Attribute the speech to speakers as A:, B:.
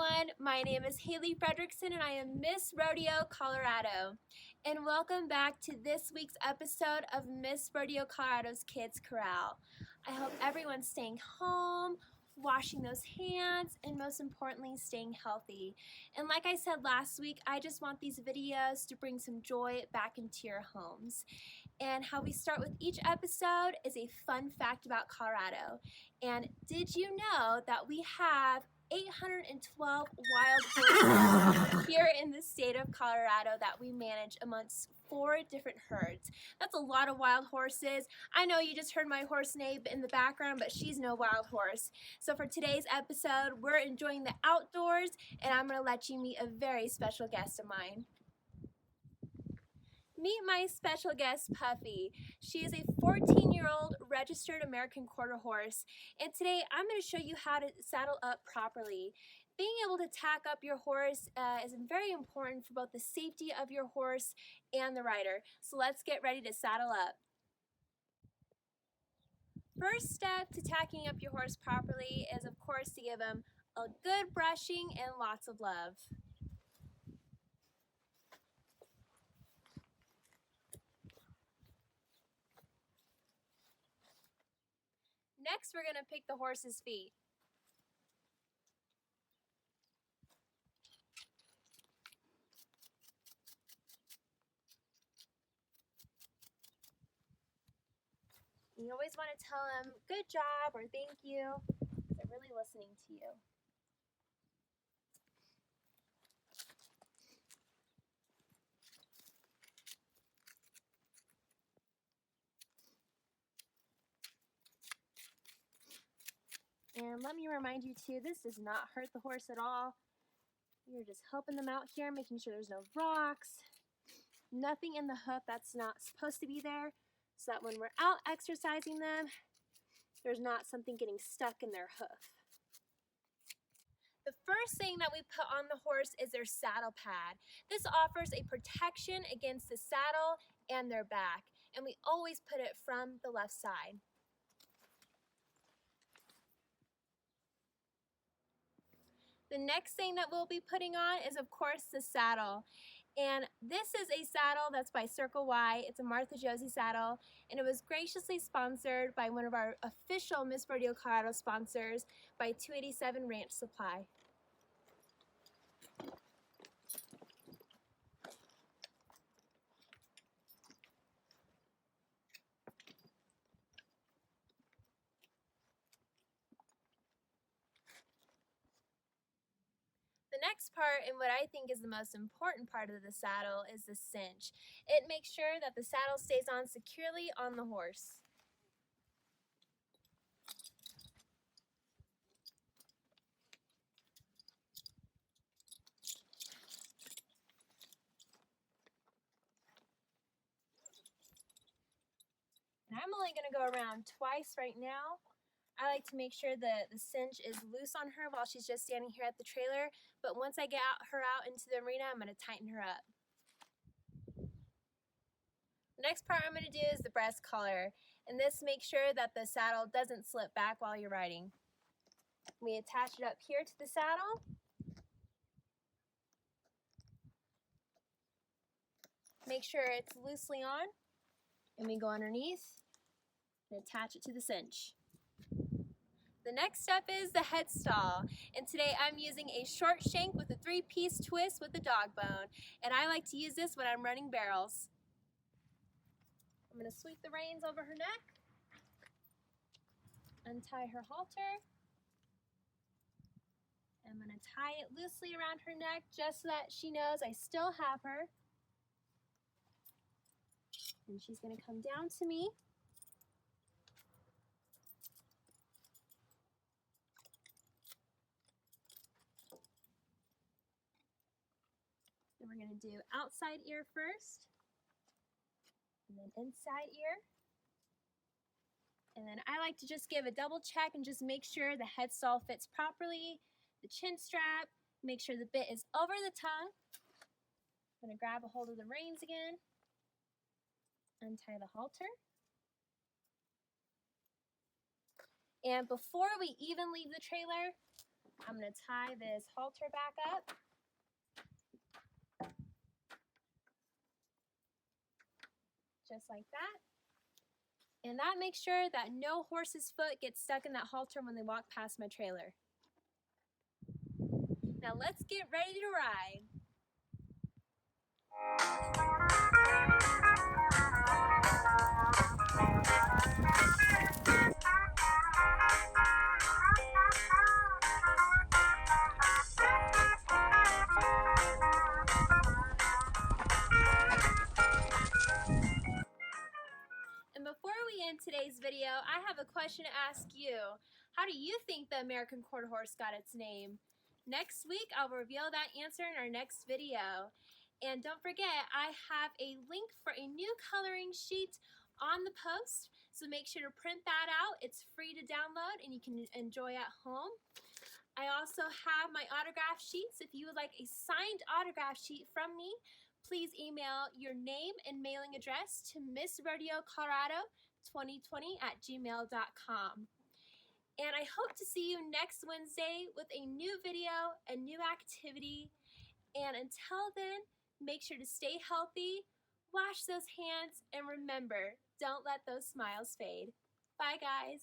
A: everyone, my name is Haley Fredrickson and I am Miss Rodeo, Colorado. And welcome back to this week's episode of Miss Rodeo Colorado's Kids Corral. I hope everyone's staying home, washing those hands, and most importantly, staying healthy. And like I said last week, I just want these videos to bring some joy back into your homes. And how we start with each episode is a fun fact about Colorado. And did you know that we have 812 wild horses here in the state of Colorado that we manage amongst 4 different herds? That's a lot of wild horses. I know you just heard my horse neigh in the background, but she's no wild horse. So for today's episode, we're enjoying the outdoors, and I'm going to let you meet a very special guest of mine. Meet my special guest, Puffy. She is a 14-year-old registered American quarter horse, and today I'm going to show you how to saddle up properly. Being able to tack up your horse is very important for both the safety of your horse and the rider. So let's get ready to saddle up. First step to tacking up your horse properly is, of course, to give him a good brushing and lots of love. Next, we're going to pick the horse's feet. You always want to tell them good job or thank you. They're really listening to you. And let me remind you too, this does not hurt the horse at all. You're just helping them out here, making sure there's no rocks, nothing in the hoof that's not supposed to be there, so that when we're out exercising them, there's not something getting stuck in their hoof. The first thing that we put on the horse is their saddle pad. This offers a protection against the saddle and their back, and we always put it from the left side. The next thing that we'll be putting on is, of course, the saddle. And this is a saddle that's by Circle Y. It's a Martha Josie saddle, and it was graciously sponsored by one of our official Miss Rodeo Colorado sponsors, by 287 Ranch Supply. The next part, and what I think is the most important part of the saddle, is the cinch. It makes sure that the saddle stays on securely on the horse. And I'm only going to go around twice right now. I like to make sure that the cinch is loose on her while she's just standing here at the trailer, but once I get her out into the arena, I'm going to tighten her up. The next part I'm going to do is the breast collar, and this makes sure that the saddle doesn't slip back while you're riding. We attach it up here to the saddle. Make sure it's loosely on, and we go underneath and attach it to the cinch. The next step is the head stall, and today I'm using a short shank with a 3-piece twist with a dog bone, and I like to use this when I'm running barrels. I'm going to sweep the reins over her neck, untie her halter. I'm going to tie it loosely around her neck just so that she knows I still have her. And she's going to come down to me. And we're going to do outside ear first, and then inside ear. And then I like to just give a double check and just make sure the head stall fits properly, the chin strap, make sure the bit is over the tongue. I'm going to grab a hold of the reins again, untie the halter. And before we even leave the trailer, I'm going to tie this halter back up. Just like that. And that makes sure that no horse's foot gets stuck in that halter when they walk past my trailer. Now let's get ready to ride. And before we end today's video, I have a question to ask you. How do you think the American Quarter Horse got its name? Next week, I'll reveal that answer in our next video. And don't forget, I have a link for a new coloring sheet on the post, so make sure to print that out. It's free to download and you can enjoy at home. I also have my autograph sheets. If you would like a signed autograph sheet from me, please email your name and mailing address to missrodeocolorado2020@gmail.com. And I hope to see you next Wednesday with a new video, a new activity. And until then, make sure to stay healthy, wash those hands, and remember, don't let those smiles fade. Bye, guys.